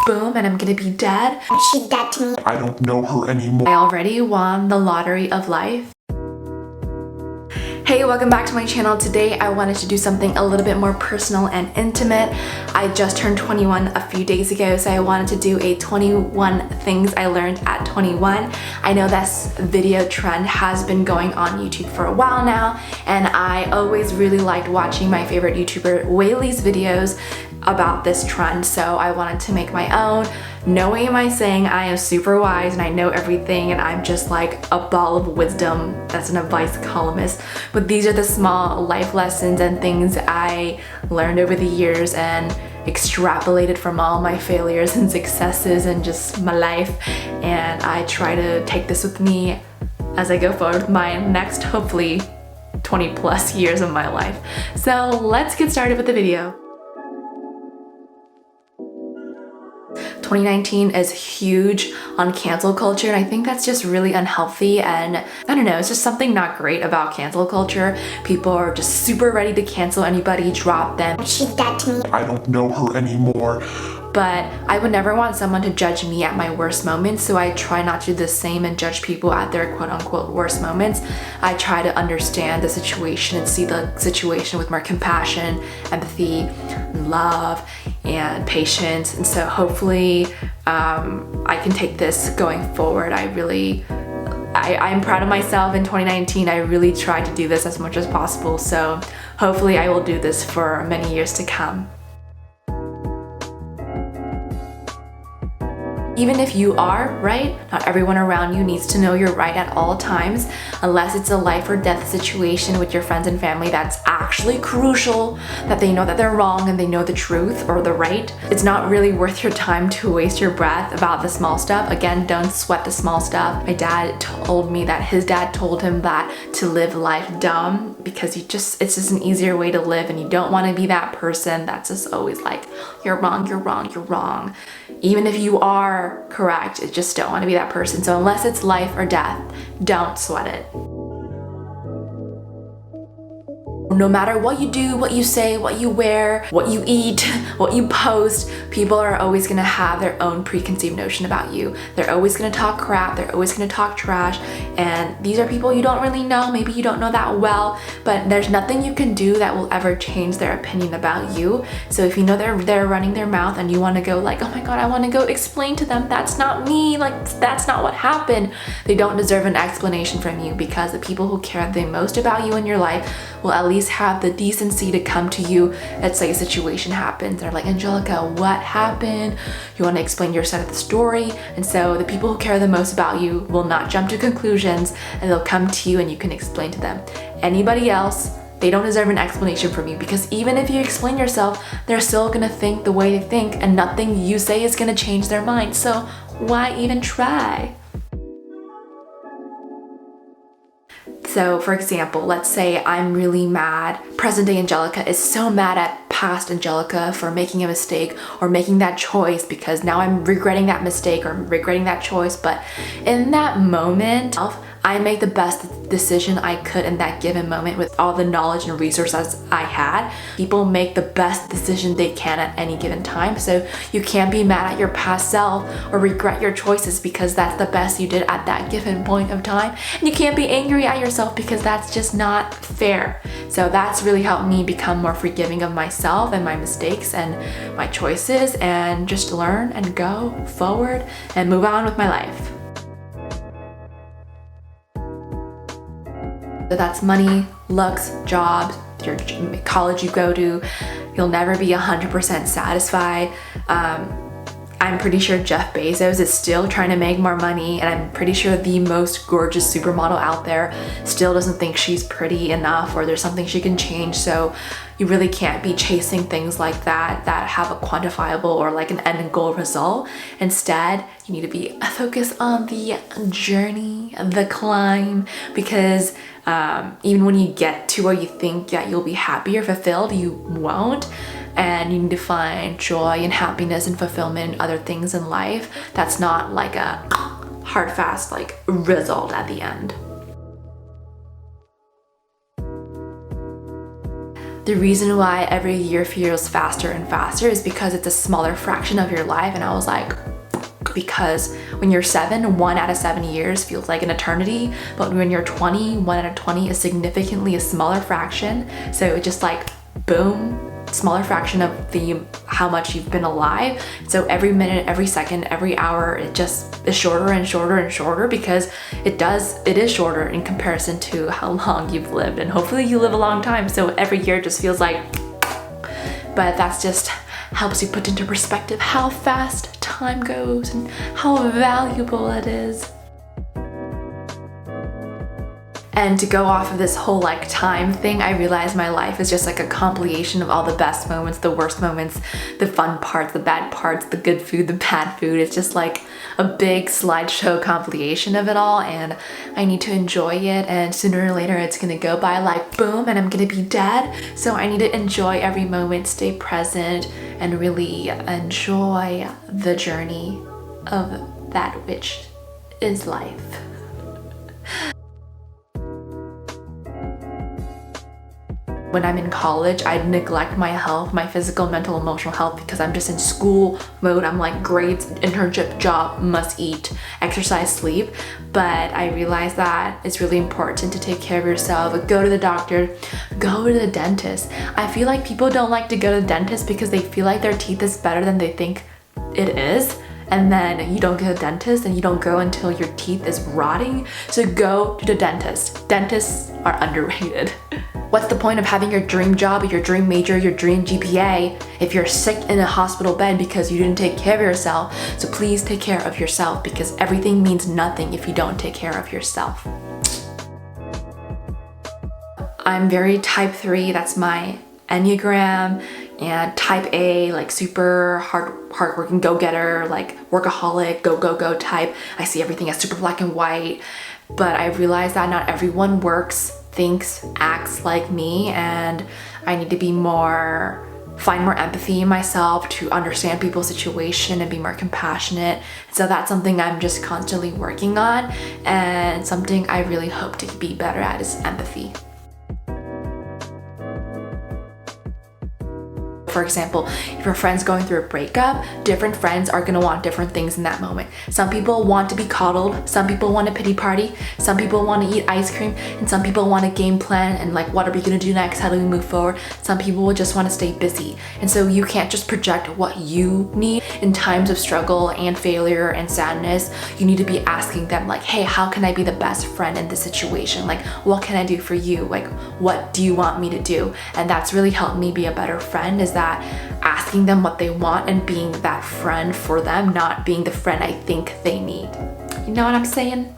boom, and I'm gonna be dead. She's dead to me. I don't know her anymore. I already won the lottery of life. Hey, welcome back to my channel. Today I wanted to do something a little bit more personal and intimate. I just turned 21 a few days ago, so I wanted to do a 21 things I learned at 21. I know this video trend has been going on YouTube for a while now, and I always really liked watching my favorite YouTuber Whaley's videos about this trend, so I wanted to make my own. No way am I saying I am super wise and I know everything and I'm just like a ball of wisdom as an advice columnist, but these are the small life lessons and things I learned over the years and extrapolated from all my failures and successes and just my life, and I try to take this with me as I go forward with my next, hopefully 20 plus years of my life. So let's get started with the video. 2019 is huge on cancel culture, and I think that's just really unhealthy, and I don't know, it's just something not great about cancel culture. People are just super ready to cancel anybody, drop them. She's dead to me. I don't know her anymore. But I would never want someone to judge me at my worst moments, so I try not to do the same and judge people at their quote-unquote worst moments. I try to understand the situation and see the situation with more compassion, empathy, love, and patience. And so hopefully I can take this going forward. I'm proud of myself in 2019. I really tried to do this as much as possible, so hopefully I will do this for many years to come. Even if you are right, not everyone around you needs to know you're right at all times, unless it's a life or death situation with your friends and family that's actually crucial, that they know that they're wrong and they know the truth or the right. It's not really worth your time to waste your breath about the small stuff. Again, don't sweat the small stuff. My dad told me that his dad told him that to live life dumb because it's just an easier way to live, and you don't want to be that person that's just always like, you're wrong, you're wrong, you're wrong. Even if you are correct, you just don't want to be that person. So unless it's life or death, don't sweat it. No matter what you do, what you say, what you wear, what you eat, what you post, people are always gonna have their own preconceived notion about you. They're always gonna talk crap, they're always gonna talk trash, and these are people you don't really know, maybe you don't know that well, but there's nothing you can do that will ever change their opinion about you. So if you know they're running their mouth and you wanna go like, oh my god, I wanna go explain to them, that's not me, like that's not what happened, they don't deserve an explanation from you, because the people who care the most about you in your life will at least have the decency to come to you. Let's say a situation happens, they're like, Angelica, what happened? You want to explain your side of the story. And so the people who care the most about you will not jump to conclusions, and they'll come to you and you can explain to them. Anybody else, they don't deserve an explanation from you, because even if you explain yourself, they're still gonna think the way they think, and nothing you say is gonna change their mind. So why even try? So for example, let's say I'm really mad. Present day Angelica is so mad at past Angelica for making a mistake or making that choice, because now I'm regretting that mistake or regretting that choice. But in that moment, I make the best decision I could in that given moment with all the knowledge and resources I had. People make the best decision they can at any given time, so you can't be mad at your past self or regret your choices, because that's the best you did at that given point of time. And you can't be angry at yourself, because that's just not fair. So that's really helped me become more forgiving of myself and my mistakes and my choices, and just learn and go forward and move on with my life. So that's money, looks, jobs, your college you go to. You'll never be 100% satisfied. I'm pretty sure Jeff Bezos is still trying to make more money, and I'm pretty sure the most gorgeous supermodel out there still doesn't think she's pretty enough, or there's something she can change. So you really can't be chasing things like that have a quantifiable or like an end goal result. Instead, you need to be focused on the journey, the climb, because even when you get to where you think that you'll be happy or fulfilled, you won't. And you need to find joy and happiness and fulfillment in other things in life. That's not like a hard, fast like result at the end. the reason why every year feels faster and faster is because it's a smaller fraction of your life. And I was like, because when you're 7, 1 out of 7 years feels like an eternity, but when you're 20, 1 out of 20 is significantly a smaller fraction. So it just like, boom, smaller fraction of how much you've been alive. So every minute, every second, every hour, it just is shorter and shorter and shorter, because it is shorter in comparison to how long you've lived. And hopefully you live a long time, so every year just feels like, but that's just helps you put into perspective how fast time goes and how valuable it is. And to go off of this whole like time thing, I realized my life is just like a compilation of all the best moments, the worst moments, the fun parts, the bad parts, the good food, the bad food. It's just like a big slideshow compilation of it all, and I need to enjoy it, and sooner or later it's gonna go by like boom and I'm gonna be dead. So I need to enjoy every moment, stay present, and really enjoy the journey of that which is life. When I'm in college, I neglect my health, my physical, mental, emotional health, because I'm just in school mode. I'm like grades, internship, job, must eat, exercise, sleep. But I realize that it's really important to take care of yourself. Go to the doctor, go to the dentist. I feel like people don't like to go to the dentist because they feel like their teeth is better than they think it is. And then you don't go to the dentist, and you don't go until your teeth is rotting. So go to the dentist. Dentists are underrated. What's the point of having your dream job, your dream major, your dream GPA if you're sick in a hospital bed because you didn't take care of yourself? So please take care of yourself, because everything means nothing if you don't take care of yourself. I'm very type 3, that's my Enneagram, and type A, like super hardworking go-getter, like workaholic, go type. I see everything as super black and white, but I realize that not everyone works, thinks, acts like me, and I need to find more empathy in myself to understand people's situation and be more compassionate. So that's something I'm just constantly working on, and something I really hope to be better at is empathy. For example, if your friend's going through a breakup, different friends are gonna want different things in that moment. Some people want to be coddled, some people want a pity party, some people want to eat ice cream, and some people want a game plan and like, what are we gonna do next? How do we move forward? Some people will just want to stay busy. And so you can't just project what you need in times of struggle and failure and sadness. You need to be asking them like, hey, how can I be the best friend in this situation? Like, what can I do for you? Like, what do you want me to do? And that's really helped me be a better friend, is that asking them what they want and being that friend for them, not being the friend I think they need. You know what I'm saying?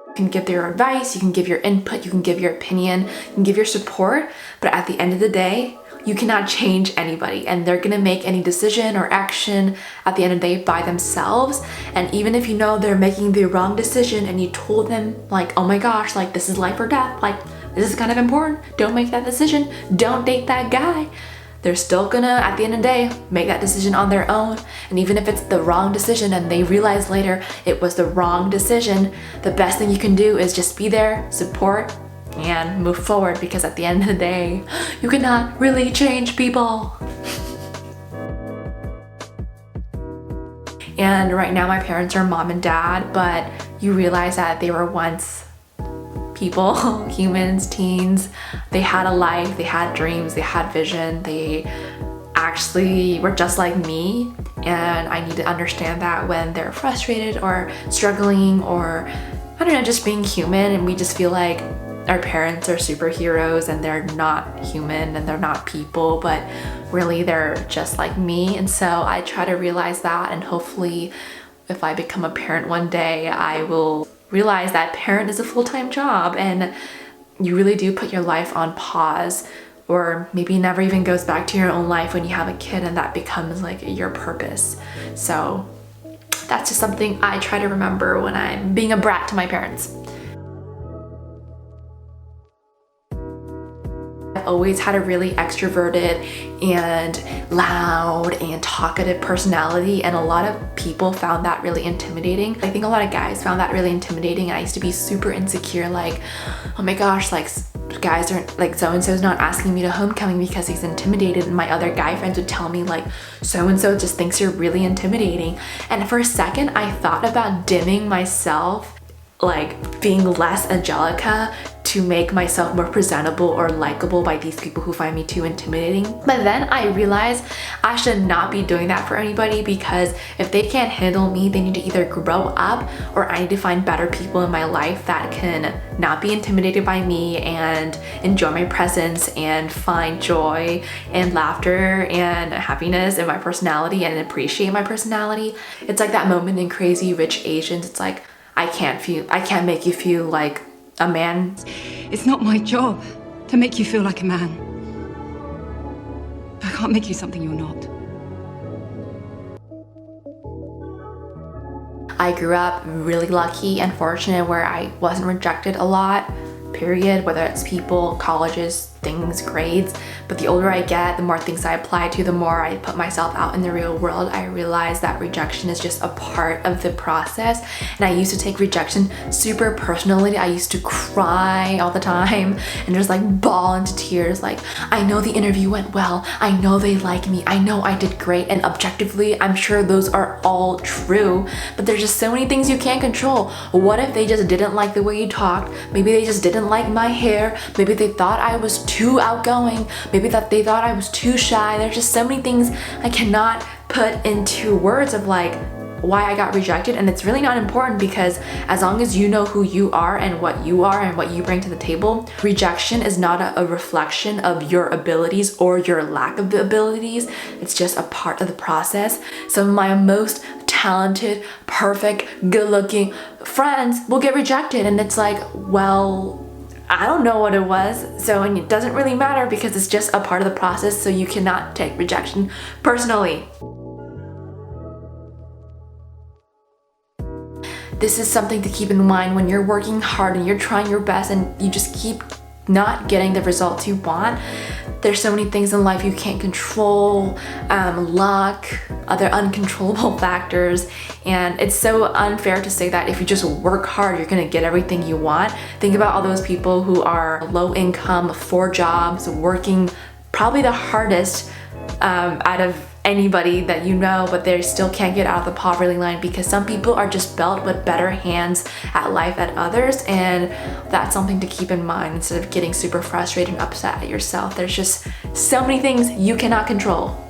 You can give their advice, you can give your input, you can give your opinion, you can give your support, but at the end of the day, you cannot change anybody, and they're gonna make any decision or action at the end of the day by themselves. And even if you know they're making the wrong decision and you told them like, oh my gosh, like this is life or death, like this is kind of important, don't make that decision, don't date that guy, they're still gonna, at the end of the day, make that decision on their own. And even if it's the wrong decision and they realize later it was the wrong decision, the best thing you can do is just be there, support, and move forward, because at the end of the day, you cannot really change people. And right now my parents are mom and dad, but you realize that they were once people, humans, teens. They had a life, they had dreams, they had vision, they actually were just like me. And I need to understand that when they're frustrated or struggling, or I don't know, just being human, and we just feel like our parents are superheroes and they're not human and they're not people, but really they're just like me. And so I try to realize that, and hopefully if I become a parent one day, I will realize that parent is a full-time job, and you really do put your life on pause, or maybe never even goes back to your own life when you have a kid, and that becomes like your purpose. So that's just something I try to remember when I'm being a brat to my parents. always had a really extroverted and loud and talkative personality, and a lot of people found that really intimidating. I think a lot of guys found that really intimidating, and I used to be super insecure, like, oh my gosh, like guys aren't, like, so-and-so's not asking me to homecoming because he's intimidated, and my other guy friends would tell me like, so-and-so just thinks you're really intimidating. And for a second I thought about dimming myself, like being less Angelica, to make myself more presentable or likable by these people who find me too intimidating. But then I realized I should not be doing that for anybody, because if they can't handle me, they need to either grow up, or I need to find better people in my life that can not be intimidated by me and enjoy my presence and find joy and laughter and happiness in my personality and appreciate my personality. It's like that moment in Crazy Rich Asians. It's like, I can't make you feel like a man. It's not my job to make you feel like a man. I can't make you something you're not. I grew up really lucky and fortunate where I wasn't rejected a lot, period, whether it's people, colleges, things, grades. But the older I get, the more things I apply to, the more I put myself out in the real world, I realize that rejection is just a part of the process. And I used to take rejection super personally. I used to cry all the time and just like bawl into tears, like, I know the interview went well, I know they like me, I know I did great, and objectively I'm sure those are all true, but there's just so many things you can't control. What if they just didn't like the way you talked? Maybe they just didn't like my hair. Maybe they thought I was too outgoing. Maybe that they thought I was too shy. There's just so many things I cannot put into words of like why I got rejected, and it's really not important, because as long as you know who you are and what you bring to the table, rejection is not a reflection of your abilities or your lack of the abilities. It's just a part of the process. Some of my most talented, perfect, good-looking friends will get rejected, and it's like, well, I don't know what it was, so, and it doesn't really matter because it's just a part of the process, so you cannot take rejection personally. This is something to keep in mind when you're working hard and you're trying your best and you just keep not getting the results you want. There's so many things in life you can't control, luck, other uncontrollable factors, and it's so unfair to say that if you just work hard, you're gonna get everything you want. Think about all those people who are low income, 4 jobs, working probably the hardest out of anybody that you know, but they still can't get out of the poverty line, because some people are just built with better hands at life than others, and that's something to keep in mind instead of getting super frustrated and upset at yourself. There's just so many things you cannot control.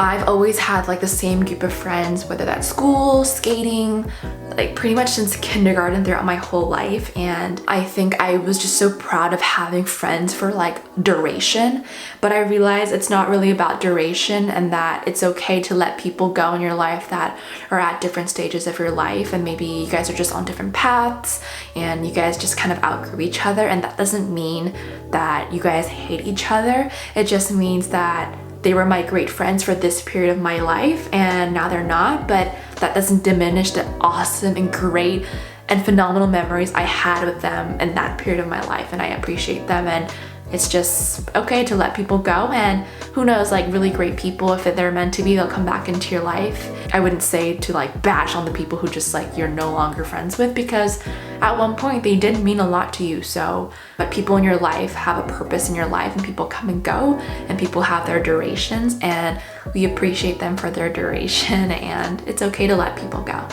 I've always had like the same group of friends, whether that's school, skating, like pretty much since kindergarten throughout my whole life. And I think I was just so proud of having friends for like duration, but I realized it's not really about duration, and that it's okay to let people go in your life that are at different stages of your life, and maybe you guys are just on different paths and you guys just kind of outgrew each other. And that doesn't mean that you guys hate each other. It just means that they were my great friends for this period of my life and now they're not, but that doesn't diminish the awesome and great and phenomenal memories I had with them in that period of my life, and I appreciate them. And it's just okay to let people go, and who knows, like really great people, if they're meant to be, they'll come back into your life. I wouldn't say to like bash on the people who just like you're no longer friends with, because at one point they did mean a lot to you. So, but people in your life have a purpose in your life, and people come and go, and people have their durations, and we appreciate them for their duration, and it's okay to let people go.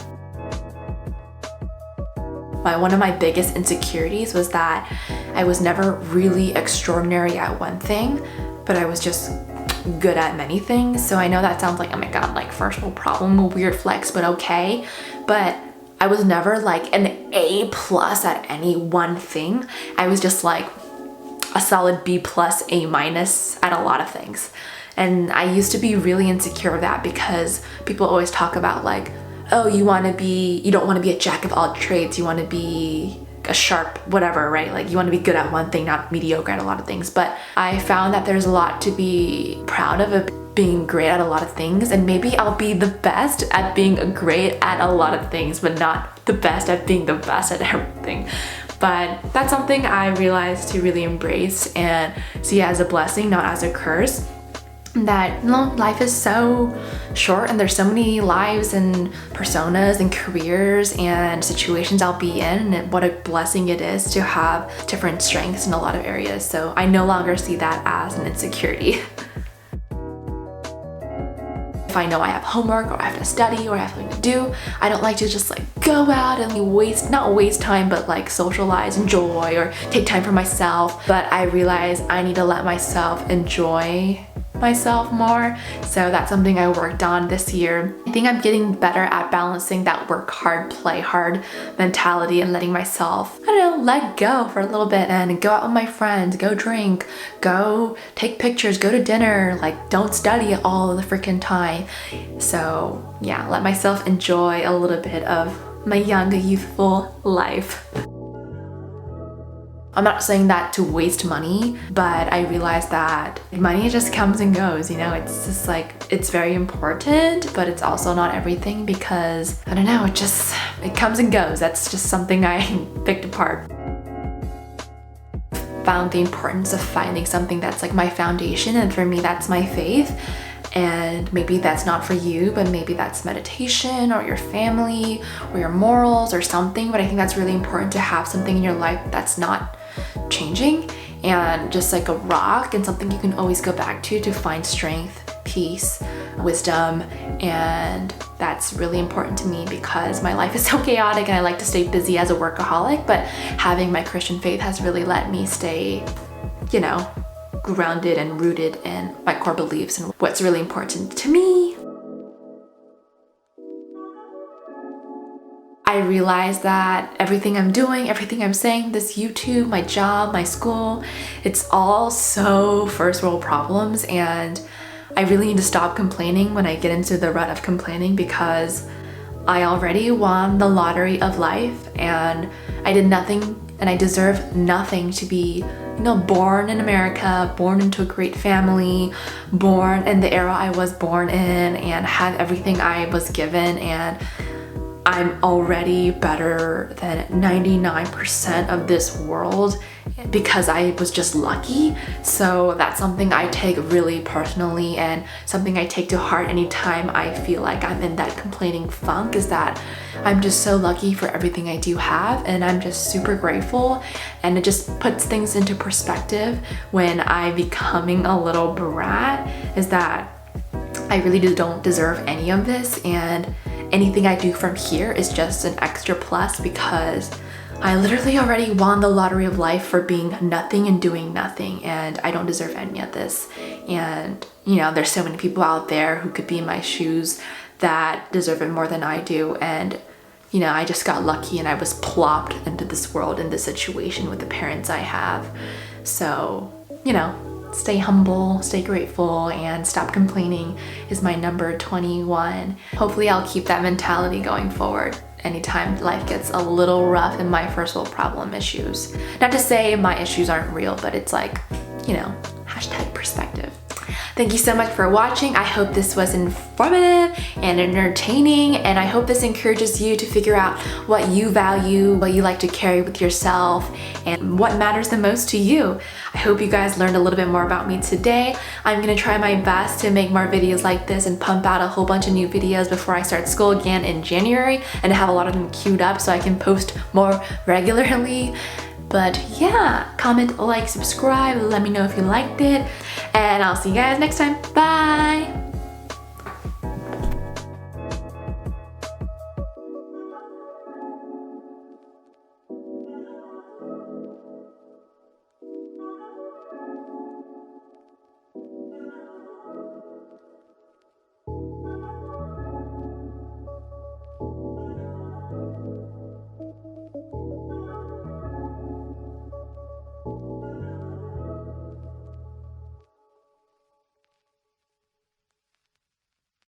One of my biggest insecurities was that I was never really extraordinary at one thing, but I was just good at many things. So I know that sounds like, oh my god, like first world problem, a weird flex, but okay. But I was never like an A+ at any one thing. I was just like a solid B+, A- at a lot of things. And I used to be really insecure of that, because people always talk about like, oh, you don't want to be a jack of all trades, you want to be a sharp whatever, right? Like you want to be good at one thing, not mediocre at a lot of things. But I found that there's a lot to be proud of being great at a lot of things, and maybe I'll be the best at being great at a lot of things, but not the best at being the best at everything. But that's something I realized to really embrace and see as a blessing, not as a curse. That life is so short and there's so many lives and personas and careers and situations I'll be in, and what a blessing it is to have different strengths in a lot of areas. So I no longer see that as an insecurity. If I know I have homework or I have to study or I have something to do, I don't like to just like go out and not waste time, but like socialize, enjoy, or take time for myself. But I realize I need to let myself enjoy myself more. So that's something I worked on this year. I think I'm getting better at balancing that work hard, play hard mentality and letting myself, let go for a little bit and go out with my friends, go drink, go take pictures, go to dinner, like don't study all the freaking time. So yeah, let myself enjoy a little bit of my young, youthful life. I'm not saying that to waste money, but I realize that money just comes and goes, it's just like, it's very important, but it's also not everything because, it comes and goes. That's just something I picked apart. Found the importance of finding something that's like my foundation, and for me, that's my faith. And maybe that's not for you, but maybe that's meditation or your family or your morals or something. But I think that's really important to have something in your life that's not changing and just like a rock and something you can always go back to find strength, peace, wisdom. And that's really important to me because my life is so chaotic and I like to stay busy as a workaholic, but having my Christian faith has really let me stay, grounded and rooted in my core beliefs and what's really important to me. I realized that everything I'm doing, everything I'm saying, this YouTube, my job, my school, it's all so first world problems, and I really need to stop complaining when I get into the rut of complaining because I already won the lottery of life and I did nothing and I deserve nothing to be born in America, born into a great family, born in the era I was born in and had everything I was given, and I'm already better than 99% of this world because I was just lucky. So that's something I take really personally and something I take to heart anytime I feel like I'm in that complaining funk, is that I'm just so lucky for everything I do have, and I'm just super grateful. And it just puts things into perspective when I'm becoming a little brat, is that I really don't deserve any of this, and anything I do from here is just an extra plus because I literally already won the lottery of life for being nothing and doing nothing, and I don't deserve any of this. And there's so many people out there who could be in my shoes that deserve it more than I do, and I just got lucky and I was plopped into this world, in this situation with the parents I have. So stay humble, stay grateful, and stop complaining is my number 21. Hopefully I'll keep that mentality going forward anytime life gets a little rough in my first world problem issues. Not to say my issues aren't real, but it's like, hashtag perspective. Thank you so much for watching. I hope this was informative and entertaining, and I hope this encourages you to figure out what you value, what you like to carry with yourself, and what matters the most to you. I hope you guys learned a little bit more about me today. I'm gonna try my best to make more videos like this and pump out a whole bunch of new videos before I start school again in January, and have a lot of them queued up so I can post more regularly. But yeah, comment, like, subscribe, let me know if you liked it, and I'll see you guys next time. Bye!